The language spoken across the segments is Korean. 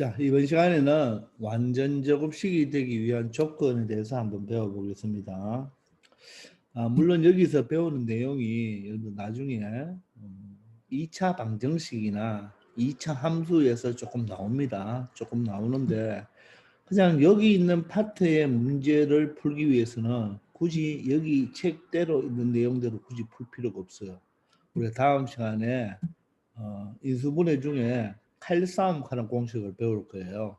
자, 이번 시간에는 완전제곱식이 되기 위한 조건에 대해서 한번 배워보겠습니다. 물론 여기서 배우는 내용이 여러분 나중에 2차 방정식이나 2차 함수에서 조금 나옵니다. 조금 나오는데 그냥 여기 있는 파트의 문제를 풀기 위해서는 굳이 여기 책대로 있는 내용대로 굳이 풀 필요가 없어요. 우리가 다음 시간에 인수분해 중에 칼싸움하는 공식을 배울 거예요.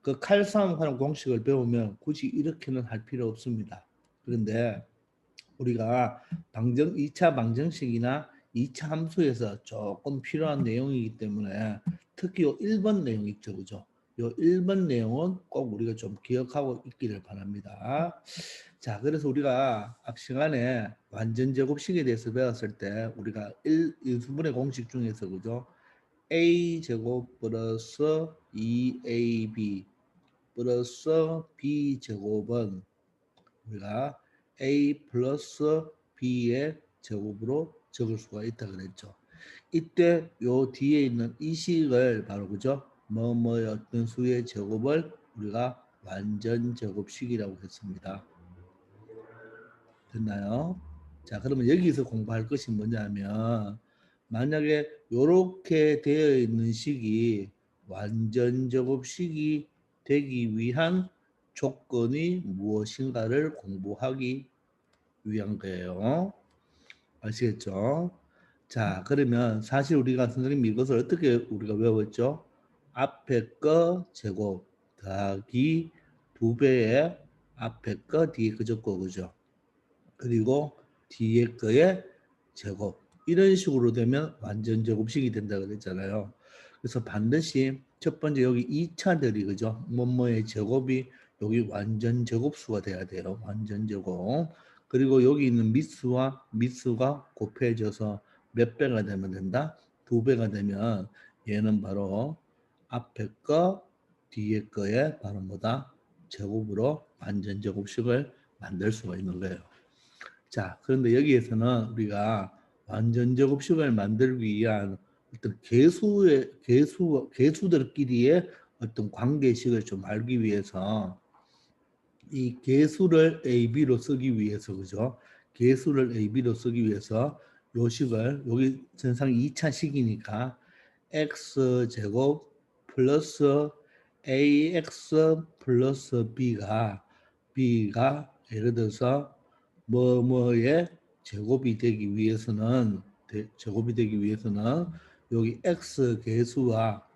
그 칼싸움하는 공식을 배우면 굳이 이렇게는 할 필요 없습니다. 그런데 우리가 2차 방정식이나 2차 함수에서 조금 필요한 내용이기 때문에 특히 요 1번 내용 있죠. 그죠? 요 1번 내용은 꼭 우리가 좀 기억하고 있기를 바랍니다. 자, 그래서 우리가 앞 시간에 완전 제곱식에 대해서 배웠을 때 우리가 1수분의 공식 중에서 그죠? a 제곱 플러스 2ab 플러스 b 제곱은 우리가 a 플러스 b의 제곱으로 적을 수가 있다 그랬죠. 이때 요 뒤에 있는 이 식을 바로 그죠? 뭐뭐의 어떤 수의 제곱을 우리가 완전 제곱식이라고 했습니다. 됐나요? 자, 그러면 여기서 공부할 것이 뭐냐면 만약에 이렇게 되어 있는 식이 완전 제곱식이 되기 위한 조건이 무엇인가를 공부하기 위한 거예요. 아시겠죠? 자, 그러면 사실 우리가 선생님이 이것을 어떻게 우리가 외웠죠? 앞에 거 제곱 더하기 2배의 앞에 거 뒤에 거 적고 그죠? 그리고 뒤에 거의 제곱 이런 식으로 되면 완전 제곱식이 된다 그랬잖아요. 그래서 반드시 첫 번째 여기 2차들이 그죠? 뭐뭐의 제곱이 여기 완전 제곱수가 돼야 돼요. 완전 제곱. 그리고 여기 있는 미수와 미수가 곱해져서 몇 배가 되면 된다? 2배가 되면 얘는 바로 앞에 거 뒤에 거에 바로 뭐다? 제곱으로 완전 제곱식을 만들 수가 있는 거예요. 자, 그런데 여기에서는 우리가 완전 제곱식을 만들기 위한 어떤 개수들끼리의 어떤 관계식을 좀 알기 위해서 이 개수를 AB로 쓰기 위해서 그죠? 개수를 AB로 쓰기 위해서 요 식을 여기 전상 2차 식이니까 X제곱 플러스 AX 플러스 B가 예를 들어서 뭐뭐의 제곱이 되기 위해서는 여기 x 개수와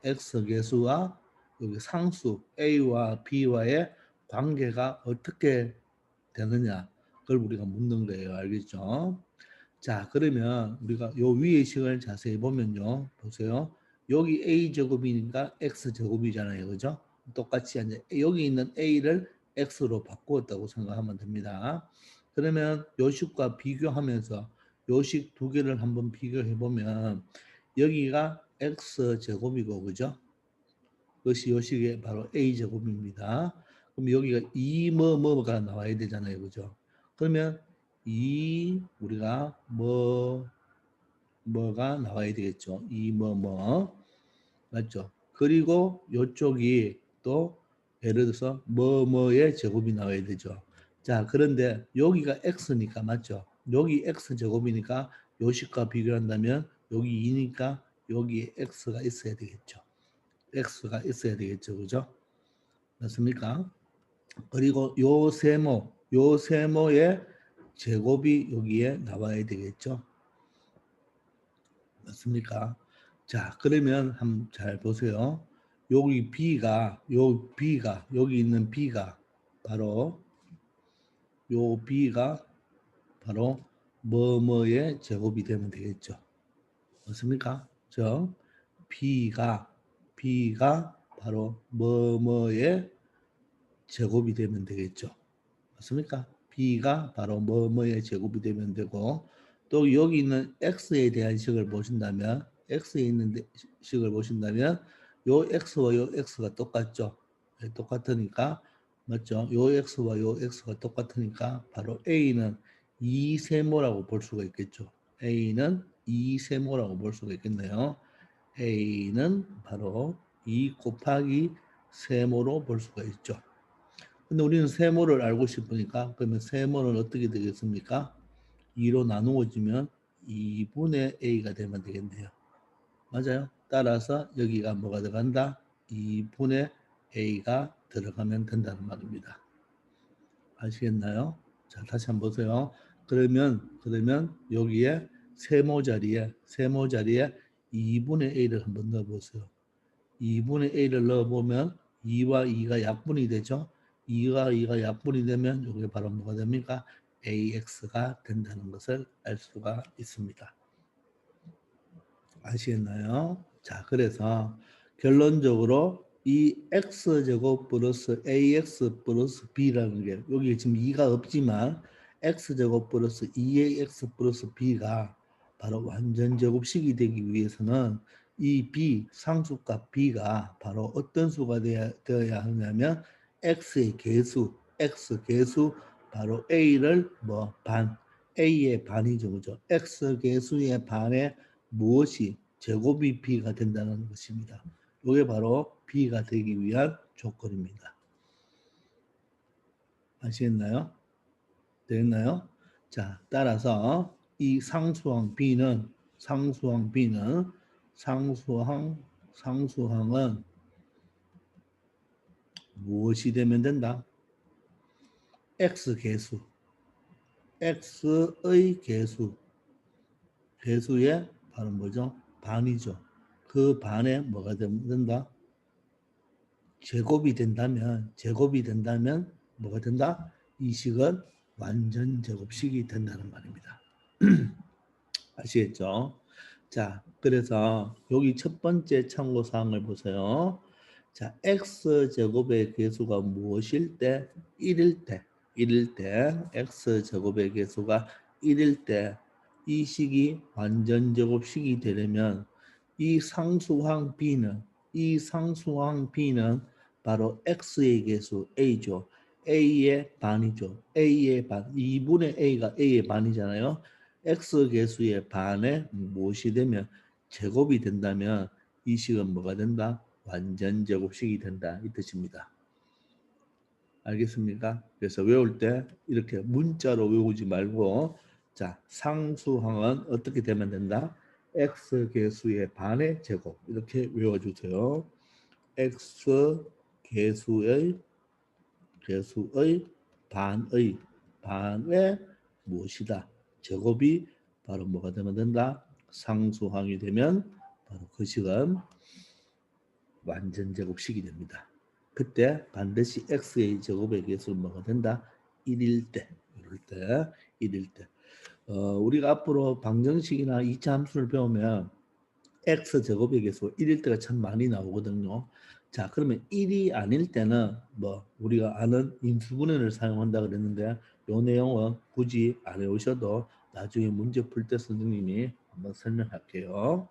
여기 상수 a와 b와의 관계가 어떻게 되느냐 그걸 우리가 묻는 거예요. 알겠죠? 자, 그러면 우리가 요 위의 식을 자세히 보면요. 보세요. 여기 a 제곱이니까 x 제곱이잖아요. 그죠? 똑같이 이제 여기 있는 a를 x로 바꾸었다고 생각하면 됩니다. 그러면 요식과 비교하면서 요식 두 개를 한번 비교해 보면 여기가 x 제곱이고 그죠? 그것이 요식의 바로 a 제곱입니다. 그럼 여기가 2 뭐가 나와야 되잖아요. 그죠? 그러면 우리가 뭐가 나와야 되겠죠. 맞죠? 그리고 요쪽이 또 예를 들어서 뭐의 제곱이 나와야 되죠. 자, 그런데 여기가 x니까 맞죠? 여기 x 제곱이니까 요식과 비교한다면 여기 2니까 여기 x가 있어야 되겠죠. x가 있어야 되겠죠. 그죠? 맞습니까? 그리고 요 세모의 제곱이 여기에 나와야 되겠죠. 맞습니까? 자, 그러면 한번 잘 보세요. 여기 있는 B가 바로 요 B가 바로 뭐뭐의 제곱이 되면 되겠죠. 맞습니까? 저 B가 바로 뭐뭐의 제곱이 되면 되겠죠. 맞습니까? B가 바로 뭐뭐의 제곱이 되면 되고 또 여기 있는 X에 대한 식을 보신다면 X에 있는 식을 보신다면 요 X와 요 X가 똑같죠. 네, 똑같으니까 맞죠? 요 X와 요 X가 똑같으니까 바로 A는 2세모라고 볼 수가 있겠죠. A는 2세모라고 볼 수가 있겠네요. A는 바로 2 곱하기 세모로 볼 수가 있죠. 근데 우리는 세모를 알고 싶으니까 그러면 세모는 어떻게 되겠습니까? 2로 나누어지면 2분의 a가 되면 되겠네요. 맞아요. 따라서 여기가 뭐가 들어간다? 2분의 a가 들어가면 된다는 말입니다. 아시겠나요? 자, 다시 한번 보세요. 그러면 여기에 세모 자리에 2분의 a를 한번 넣어보세요. 2분의 a를 넣어보면 2와 2가 약분이 되죠. 2와 2가 약분이 되면 이게 바로 뭐가 됩니까? AX가 된다는 것을 알 수가 있습니다. 아시겠나요? 자, 그래서 결론적으로 이 x제곱 플러스 ax 플러스 b라는 게 여기 지금 2가 없지만 x제곱 플러스 2ax 플러스 b가 바로 완전제곱식이 되기 위해서는 이 b 상수값 b가 바로 어떤 수가 되어야 하냐면 x의 개수 x 개수 바로 a를 뭐 반 a의 반이죠, 그죠? x 개수의 반에 무엇이 제곱이 b가 된다는 것입니다. 이게 바로 b가 되기 위한 조건입니다. 아시겠나요? 됐나요? 자, 따라서 이 상수항은 무엇이 되면 된다? x 개수, x의 개수의 바로 뭐죠? 반이죠. 그 반에 뭐가 된다? 제곱이 된다면 뭐가 된다? 이 식은 완전 제곱식이 된다는 말입니다. 아시겠죠? 자, 그래서 여기 첫 번째 참고사항을 보세요. 자, x제곱의 개수가 무엇일 때? 1일 때. x제곱의 개수가 1일 때 이 식이 완전 제곱식이 되려면 이 상수항 b는 바로 x의 개수 a죠. a의 반이죠. a의 반. 2분의 a가 a의 반이잖아요. x 개수의 반에 무엇이 되면 제곱이 된다면 이 식은 뭐가 된다? 완전 제곱식이 된다. 이 뜻입니다. 알겠습니까? 그래서 외울 때 이렇게 문자로 외우지 말고 자, 상수항은 어떻게 되면 된다? x 개수의 반의 제곱 이렇게 외워주세요. x 개수의 반의 무엇이다? 제곱이 바로 뭐가 되면 된다? 상수항이 되면 바로 그 식은 완전 제곱식이 됩니다. 그때 반드시 x의 제곱의 개수는 뭐가 된다? 1일 때, 이럴 때. 우리가 앞으로 방정식이나 2차 함수를 배우면 x 제곱의 개수 1일 때가 참 많이 나오거든요. 자, 그러면 1이 아닐 때는 뭐 우리가 아는 인수분해를 사용한다 그랬는데 이 내용은 굳이 안 외우셔도 나중에 문제 풀 때 선생님이 한번 설명할게요.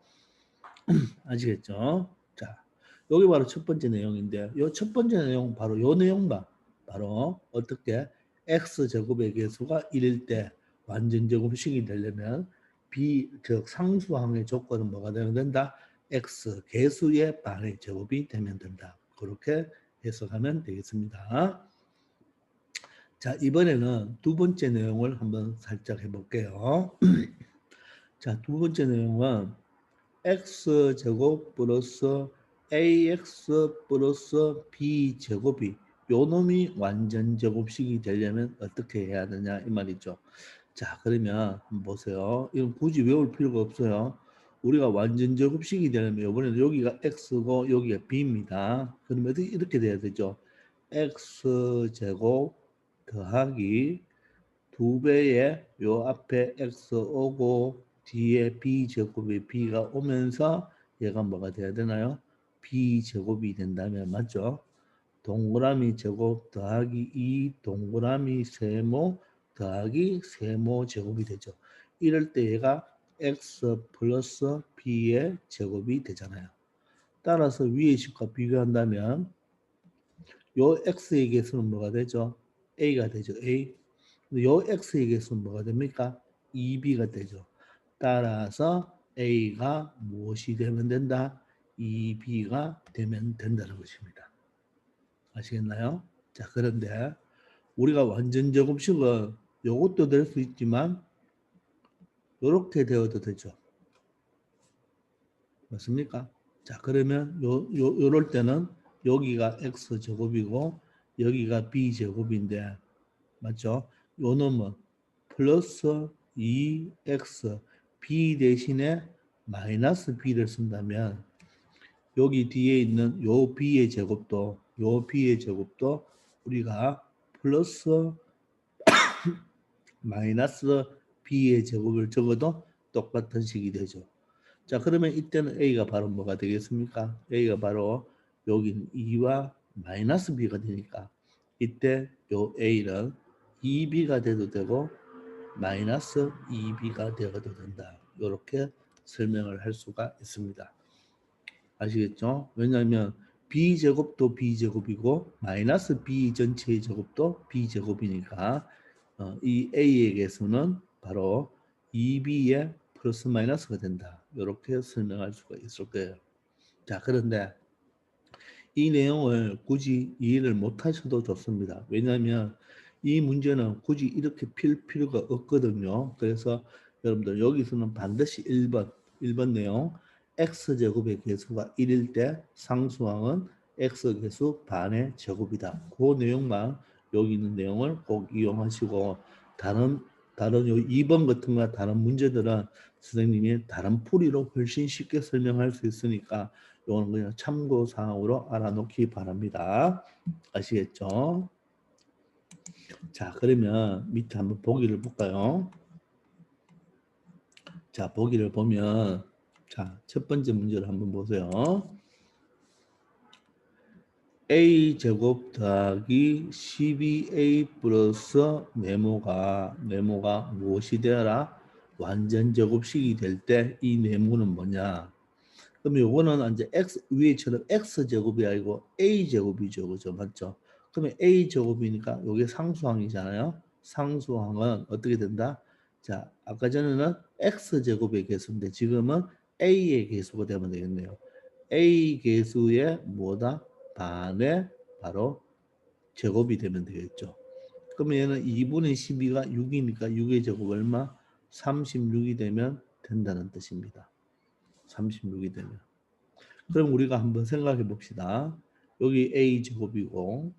아시겠죠? 자, 여기 바로 첫 번째 내용인데 이 첫 번째 내용 바로 이 내용만 바로 어떻게 x 제곱의 개수가 1일 때 완전 제곱식이 되려면 즉 상수항의 조건은 뭐가 되면 된다? x 개수의 반의 제곱이 되면 된다. 그렇게 해석하면 되겠습니다. 자, 이번에는 두 번째 내용을 한번 살짝 해볼게요. 자, 두 번째 내용은 x제곱 플러스 ax 플러스 b제곱이 요 놈이 완전 제곱식이 되려면 어떻게 해야 되냐 이 말이죠. 자, 그러면 한번 보세요. 이건 굳이 외울 필요가 없어요. 우리가 완전 제곱식이 되려면 이번에는 여기가 x고 여기가 b입니다. 그러면 이렇게 돼야 되죠. x제곱 더하기 2배의 요 앞에 x 오고 뒤에 b제곱이 b가 오면서 얘가 뭐가 돼야 되나요? b제곱이 된다면 맞죠? 동그라미 제곱 더하기 2 동그라미 세모 더하기 세모 제곱이 되죠. 이럴 때 얘가 x 플러스 b의 제곱이 되잖아요. 따라서 위의 식과 비교한다면 요 x의 개수는 뭐가 되죠? a가 되죠. a. 요 x의 개수는 뭐가 됩니까? 2b가 되죠. 따라서 a가 무엇이 되면 된다? 2b가 되면 된다는 것입니다. 아시겠나요? 자, 그런데 우리가 완전 제곱식은 요것도 될 수 있지만 요렇게 되어도 되죠. 맞습니까? 자, 그러면 요럴 때는 여기가 x제곱이고 여기가 b제곱인데 맞죠? 요 놈은 플러스 2x b 대신에 마이너스 b를 쓴다면 여기 뒤에 있는 요 b의 제곱도 우리가 플러스 마이너스 b의 제곱을 적어도 똑같은 식이 되죠. 자, 그러면 이때는 a가 바로 뭐가 되겠습니까? a가 바로 여기 2와 마이너스 b가 되니까 이때 요 a는 2b가 돼도 되고 마이너스 2b가 되어도 된다. 이렇게 설명을 할 수가 있습니다. 아시겠죠? 왜냐하면 b제곱도 b제곱이고 마이너스 b 전체의 제곱도 b제곱이니까 이 a의 개수는 바로 2b의 플러스 마이너스가 된다. 이렇게 설명할 수가 있을 거예요. 자, 그런데 이 내용을 굳이 이해를 못 하셔도 좋습니다. 왜냐하면 이 문제는 굳이 이렇게 필 필요가 없거든요. 그래서 여러분들 여기서는 반드시 1번 내용 x제곱의 개수가 1일 때 상수항은 x개수 반의 제곱이다. 그 내용만 여기 있는 내용을 꼭 이용하시고 다른 요 2번 같은 거 다른 문제들은 선생님이 다른 풀이로 훨씬 쉽게 설명할 수 있으니까 이거는 그냥 참고 사항으로 알아놓기 바랍니다. 아시겠죠? 자, 그러면 밑에 한번 보기를 볼까요? 자, 보기를 보면 자, 첫 번째 문제를 한번 보세요. a 제곱 더하기 12a 플러스 네모가 무엇이 되어라? 완전 제곱식이 될 때 이 네모는 뭐냐? 그럼 요거는 이제 x 위에처럼 x 제곱이 아니고 a 제곱이죠, 그죠, 맞죠? 그러면 a 제곱이니까 요게 상수항이잖아요. 상수항은 어떻게 된다? 자, 아까 전에는 x 제곱의 개수인데 지금은 a의 개수가 되면 되겠네요. a 개수의 뭐다? 반의 바로 제곱이 되면 되겠죠. 그러면 얘는 2분의 12가 6이니까 6의 제곱 얼마? 36이 되면 된다는 뜻입니다. 36이 되면. 그럼 우리가 한번 생각해 봅시다. 여기 a 제곱이고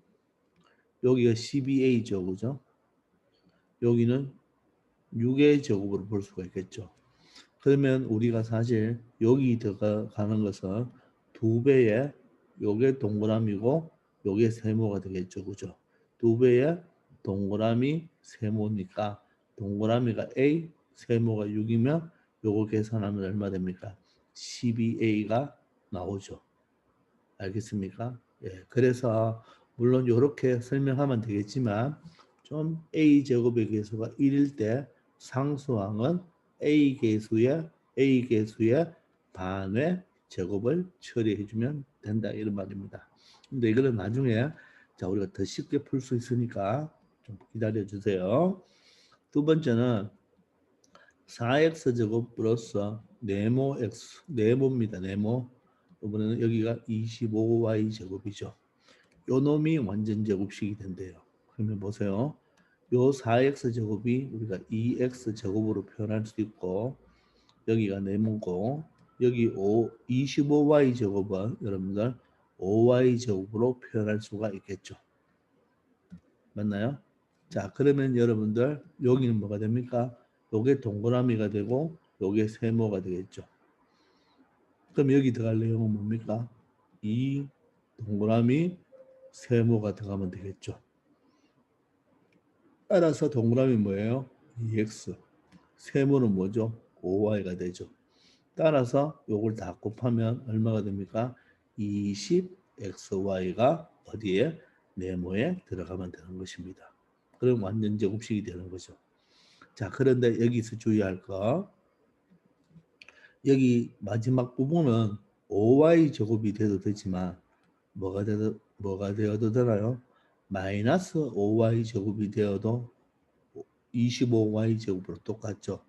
여기가 12a죠, 그죠? 여기는 6의 제곱으로 볼 수가 있겠죠. 그러면 우리가 사실 여기 들어가는 것은 2배의 요게 동그라미고 요게 세모가 되겠죠, 그죠? 2배의 동그라미 세모니까 동그라미가 a, 세모가 6이면 요거 계산하면 얼마 됩니까? 12a가 나오죠. 알겠습니까? 예, 그래서 물론 이렇게 설명하면 되겠지만 좀 a 제곱의 개수가 1일 때 상수항은 a 개수의 반의 제곱을 처리해주면 된다 이런 말입니다. 근데 이거는 나중에 자 우리가 더 쉽게 풀 수 있으니까 좀 기다려 주세요. 두 번째는 4x 제곱 플러스 네모 x 네모입니다. 네모 이번에는 여기가 25y 제곱이죠. 요 놈이 완전 제곱식이 된대요. 그러면 보세요. 요 4x 제곱이 우리가 2x 제곱으로 표현할 수 있고 여기가 네모고 여기 25y 제곱은 여러분들 5y 제곱으로 표현할 수가 있겠죠. 맞나요? 자, 그러면 여러분들 여기는 뭐가 됩니까? 요게 동그라미가 되고 요게 세모가 되겠죠. 그럼 여기 들어갈 내용은 뭡니까? 이 동그라미 세모가 들어가면 되겠죠. 따라서 동그라미 뭐예요? 2x. 세모는 뭐죠? 5y가 되죠. 따라서 요걸 다 곱하면 얼마가 됩니까? 20xy가 어디에? 네모에 들어가면 되는 것입니다. 그럼 완전 제곱식이 되는 거죠. 자, 그런데 여기서 주의할 거 여기 마지막 부분은 5y 제곱이 돼도 되지만 뭐가 되어도 되나요? 마이너스 5y 제곱이 되어도 25y 제곱으로 똑같죠.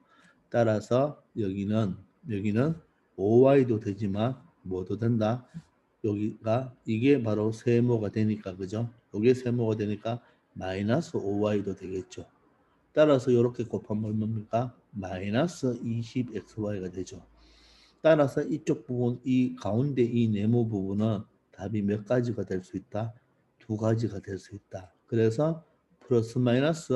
따라서 여기는 5y도 되지만 뭐도 된다? 여기가 이게 바로 세모가 되니까 그죠? 이게 세모가 되니까 마이너스 5y도 되겠죠. 따라서 이렇게 곱하면 뭡니까? 마이너스 20xy가 되죠. 따라서 이쪽 부분, 이 가운데 이 네모 부분은 답이 몇 가지가 될 수 있다? 두 가지가 될 수 있다. 그래서 플러스 마이너스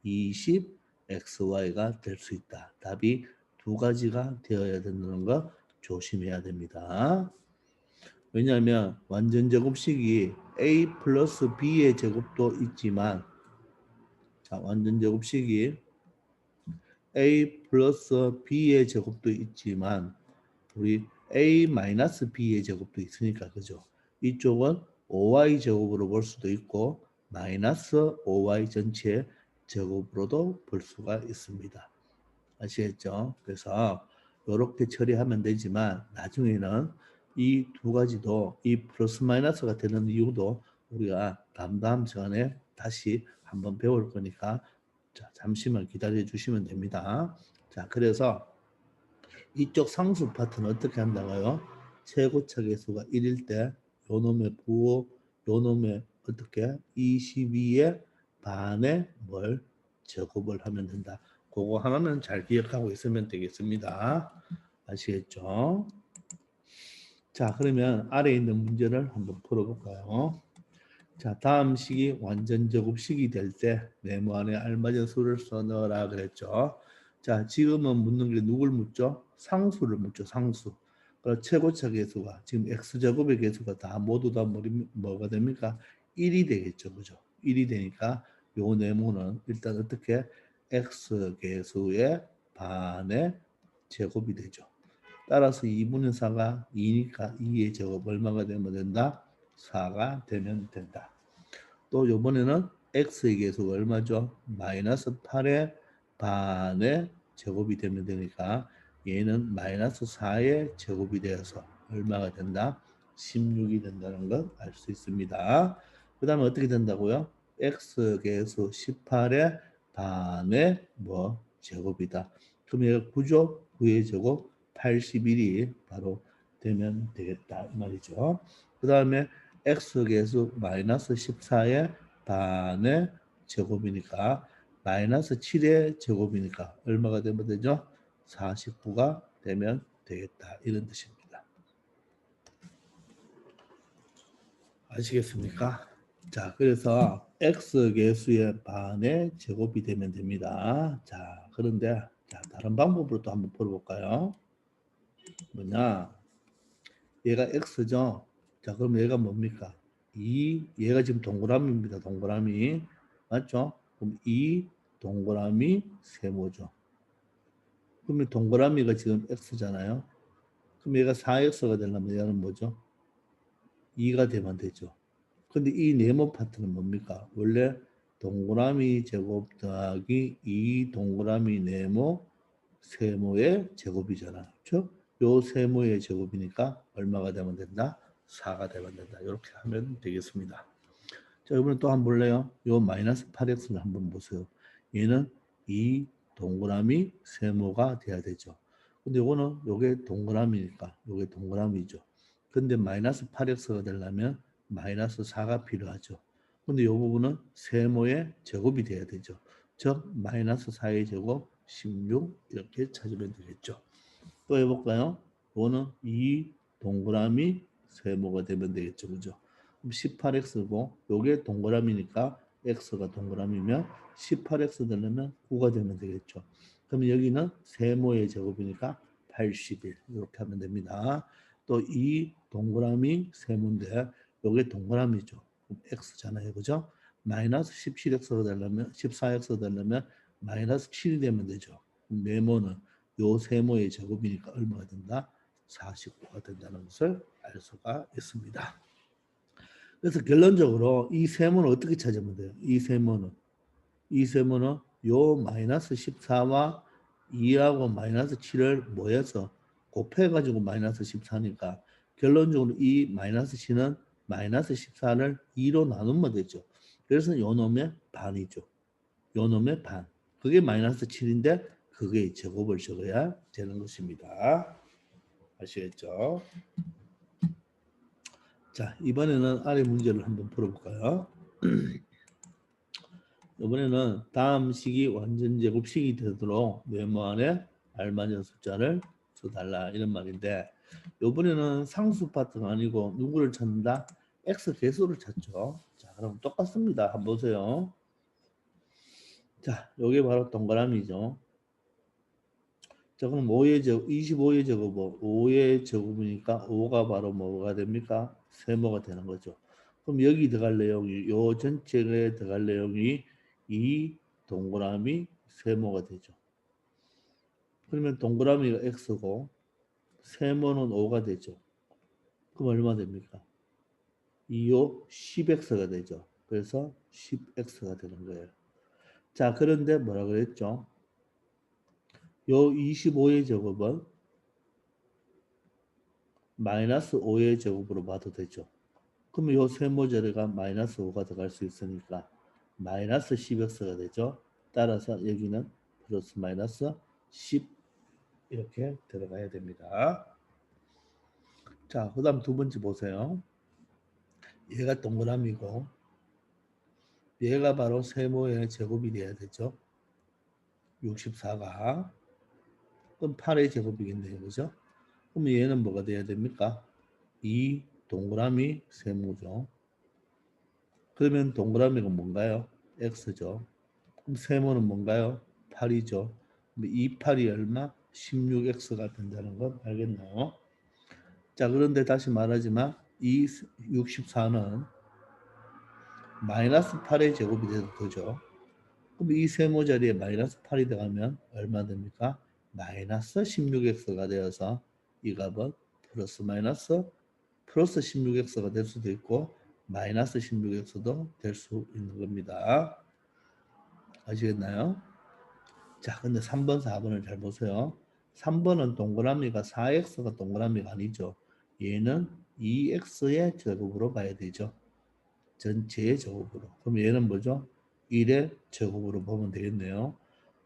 20xy가 될 수 있다. 답이 두 가지가 되어야 된다는 거 조심해야 됩니다. 왜냐하면 완전 제곱식이 a 플러스 b의 제곱도 있지만, 자, 완전 제곱식이 a 플러스 b의 제곱도 있지만 우리 a 마이너스 b의 제곱도 있으니까 그죠? 이쪽은 5y 제곱으로 볼 수도 있고 마이너스 5y 전체 제곱으로도 볼 수가 있습니다. 아시겠죠? 그래서 이렇게 처리하면 되지만 나중에는 이 두 가지도 이 플러스 마이너스가 되는 이유도 우리가 다음 시간에 다시 한번 배울 거니까 자, 잠시만 기다려 주시면 됩니다. 자, 그래서 이쪽 상수 파트는 어떻게 한다고요? 최고차 계수가 1일 때 요놈의 부호, 요놈의 어떻게 22의 반에 뭘 제곱을 하면 된다. 그거 하나는 잘 기억하고 있으면 되겠습니다. 아시겠죠? 자, 그러면 아래에 있는 문제를 한번 풀어볼까요? 자, 다음 식이 완전 제곱식이 될 때 네모 안에 알맞은 수를 써 넣어라 그랬죠. 자, 지금은 묻는 게 누굴 묻죠? 상수를 묻죠. 상수. 그럼 최고차 계수가 지금 x제곱의 계수가 다 모두 다 뭐가 됩니까? 1이 되겠죠. 그죠? 1이 되니까 요 네모는 일단 어떻게 x 계수의 반의 제곱이 되죠. 따라서 2분의 4가 2니까 2의 제곱 얼마가 되면 된다? 4가 되면 된다. 또 이번에는 x의 계수가 얼마죠? 마이너스 8의 반의 제곱이 되면 되니까 얘는 마이너스 4의 제곱이 되어서 얼마가 된다? 16이 된다는 걸 알 수 있습니다. 그 다음에 어떻게 된다고요? x 계수 18의 반의 제곱이다. 그럼 얘가 9죠? 9의 제곱 81이 바로 되면 되겠다 이 말이죠. 그 다음에 x 계수 마이너스 14의 반의 제곱이니까 마이너스 7의 제곱이니까 얼마가 되면 되죠? 49가 되면 되겠다 이런 뜻입니다. 아시겠습니까? 자, 그래서 x 계수의 반의 제곱이 되면 됩니다. 자, 그런데 자, 다른 방법으로 또 한번 풀어볼까요? 뭐냐? 얘가 x죠. 자, 그럼 얘가 뭡니까? 얘가 지금 동그라미입니다. 동그라미. 맞죠? 그럼 이 동그라미 세모죠. 그러면 동그라미가 지금 x잖아요. 그럼 얘가 4x가 되려면 얘는 뭐죠? 2가 되면 되죠. 근데 이 네모 파트는 뭡니까? 원래 동그라미 제곱 더하기 2 동그라미 네모 세모의 제곱이잖아. 그렇죠? 요 세모의 제곱이니까 얼마가 되면 된다? 4가 되면 된다. 이렇게 하면 되겠습니다. 자, 이번에 또 한번 볼래요? 요 마이너스 8x를 한번 보세요. 얘는 이 동그라미 세모가 돼야 되죠. 근데 요거는 요게 동그라미니까 요게 동그라미죠. 근데 마이너스 8x가 되려면 마이너스 4가 필요하죠. 근데 요 부분은 세모의 제곱이 돼야 되죠. 즉 마이너스 4의 제곱 16 이렇게 찾으면 되겠죠. 또 해볼까요? 요거는 이 동그라미 세모가 되면 되겠죠. 그죠? 그럼 18x고 요게 동그라미니까 x가 동그라미면 18x 되려면 9가 되면 되겠죠. 그럼 여기는 세모의 제곱이니까 81 이렇게 하면 됩니다. 또 이 동그라미 세모인데 요게 동그라미죠. 그럼 x잖아요. 그죠? 마이너스 17x가 되려면 14x가 되려면 마이너스 7이 되면 되죠. 네모는 요 세모의 제곱이니까 얼마가 된다? 49가 된다는 것을 알 수가 있습니다. 그래서 결론적으로 이 세모는 어떻게 찾으면 돼요? 이 세모는 요 마이너스 14와 2하고 마이너스 7을 모여서 곱해가지고 마이너스 14니까 결론적으로 이 마이너스 7은 마이너스 14를 2로 나누면 되죠. 그래서 요 놈의 반이죠. 요 놈의 반. 그게 마이너스 7인데 그게 제곱을 적어야 되는 것입니다. 아시겠죠? 자, 이번에는 아래 문제를 한번 풀어볼까요? 이번에는 다음 식이 완전 제곱식이 되도록 네모 안에 알맞은 숫자를 써달라 이런 말인데, 이번에는 상수 파트가 아니고 누구를 찾는다? x 개수를 찾죠. 자, 그럼 똑같습니다. 한번 보세요. 자, 요게 바로 동그라미죠. 자, 그럼 5의 제곱, 25의 제곱, 5의 제곱이니까 5가 바로 뭐가 됩니까? 세모가 되는 거죠. 그럼 여기 들어갈 내용이, 요 전체에 들어갈 내용이 이 동그라미 세모가 되죠. 그러면 동그라미가 x고 세모는 5가 되죠. 그럼 얼마 됩니까? 2호 10x가 되죠. 그래서 10x가 되는 거예요. 자, 그런데 뭐라 그랬죠? 요 25의 제곱은 마이너스 5의 제곱으로 봐도 되죠. 그러면 요 세모자리가 마이너스 5가 들어갈 수 있으니까 마이너스 10x가 되죠. 따라서 여기는 플러스 마이너스 10 이렇게 들어가야 됩니다. 자, 그 다음 두 번째 보세요. 얘가 동그라미고 얘가 바로 세모의 제곱이 돼야 되죠. 64가 그럼 8의 제곱이겠네요. 그죠? 그럼 얘는 뭐가 돼야 됩니까? 이 동그라미 세모죠. 그러면 동그라미가 뭔가요? x죠. 그럼 세모는 뭔가요? 8이죠. 28이 얼마? 16x가 된다는 건 알겠나요? 자, 그런데 다시 말하지만 이 64는 마이너스 8의 제곱이 돼도 되죠. 그럼 이 세모 자리에 마이너스 8이 들어가면 얼마 됩니까? 마이너스 16x가 되어서 이 값은 플러스 16x가 될 수도 있고 마이너스 16x도 될 수 있는 겁니다. 아시겠나요? 자, 근데 3번, 4번을 잘 보세요. 3번은 동그라미가 4x가 동그라미가 아니죠. 얘는 2x의 제곱으로 봐야 되죠. 전체의 제곱으로. 그럼 얘는 뭐죠? 1의 제곱으로 보면 되겠네요.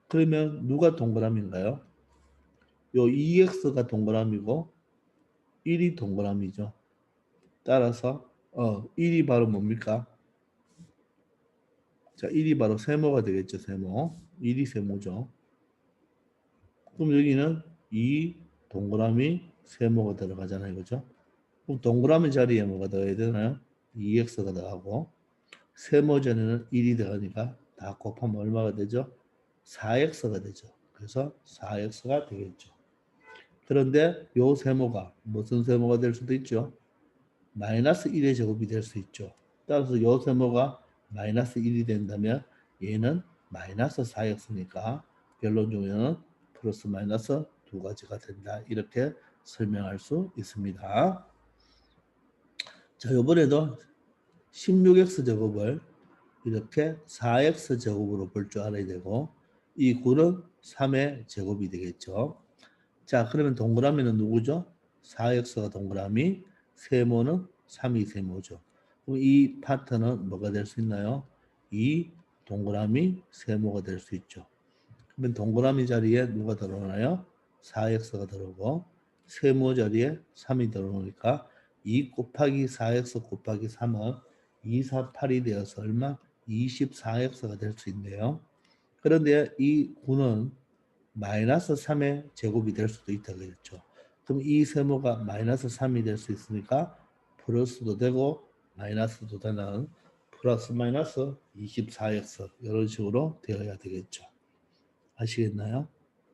그러면 누가 동그라미인가요? 요 2x가 동그라미고 1이 동그라미죠. 따라서 1이 바로 뭡니까? 자, 1이 바로 세모가 되겠죠. 세모. 1이 세모죠. 그럼 여기는 이 동그라미 세모가 들어가잖아요. 그죠? 그럼 동그라미 자리에 뭐가 들어가야 되나요? 2x가 들어가고 세모 자리는 1이 들어가니까 다 곱하면 얼마가 되죠? 4x가 되죠. 그래서 4x가 되겠죠. 그런데 요 세모가 무슨 세모가 될 수도 있죠? 마이너스 1의 제곱이 될 수 있죠. 따라서 요 세모가 마이너스 1이 된다면 얘는 마이너스 4x니까 결론적으로는 플러스 마이너스 두 가지가 된다. 이렇게 설명할 수 있습니다. 자, 이번에도 16x 제곱을 이렇게 4x 제곱으로 볼 줄 알아야 되고 이 9는 3의 제곱이 되겠죠. 자, 그러면 동그라미는 누구죠? 4x가 동그라미, 세모는 3이 세모죠. 그럼 이 파트는 뭐가 될 수 있나요? 이 동그라미 세모가 될 수 있죠. 그러면 동그라미 자리에 누가 들어오나요? 4x가 들어오고 세모 자리에 3이 들어오니까 2 곱하기 4x 곱하기 3은 2, 4, 8이 되어서 얼마? 24x가 될 수 있네요. 그런데 이 9는 마이너스 3의 제곱이 될 수도 있다고 했죠. 그럼 이 세모가 마이너스 3이 될 수 있으니까 플러스도 되고 마이너스도 되는 플러스 마이너스 24x 이런 식으로 되어야 되겠죠. 아시겠나요?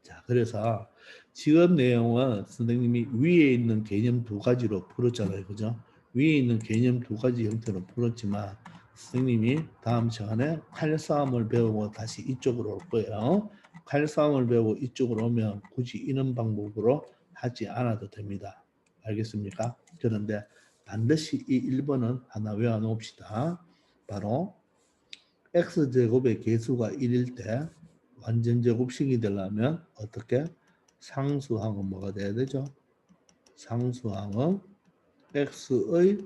자, 그래서 지금 내용은 선생님이 위에 있는 개념 두 가지로 풀었잖아요. 그죠? 위에 있는 개념 두 가지 형태로 풀었지만 선생님이 다음 시간에 칼싸움을 배우고 다시 이쪽으로 올 거예요. 칼싸움을 배우고 이쪽으로 오면 굳이 이런 방법으로 하지 않아도 됩니다. 알겠습니까? 그런데 반드시 이 1번은 하나 외워놓읍시다. 바로 x제곱의 개수가 1일 때 완전 제곱식이 되려면 어떻게? 상수항은 뭐가 돼야 되죠? 상수항은 x의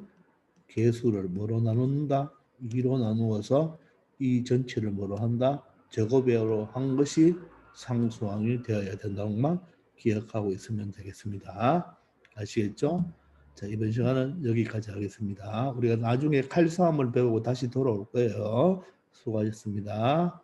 개수를 뭐로 나눈다? 2로 나누어서 이 전체를 뭐로 한다? 제곱으로 한 것이 상수항이 되어야 된다고만 기억하고 있으면 되겠습니다. 아시겠죠? 자, 이번 시간은 여기까지 하겠습니다. 우리가 나중에 칼싸움을 배우고 다시 돌아올 거예요. 수고하셨습니다.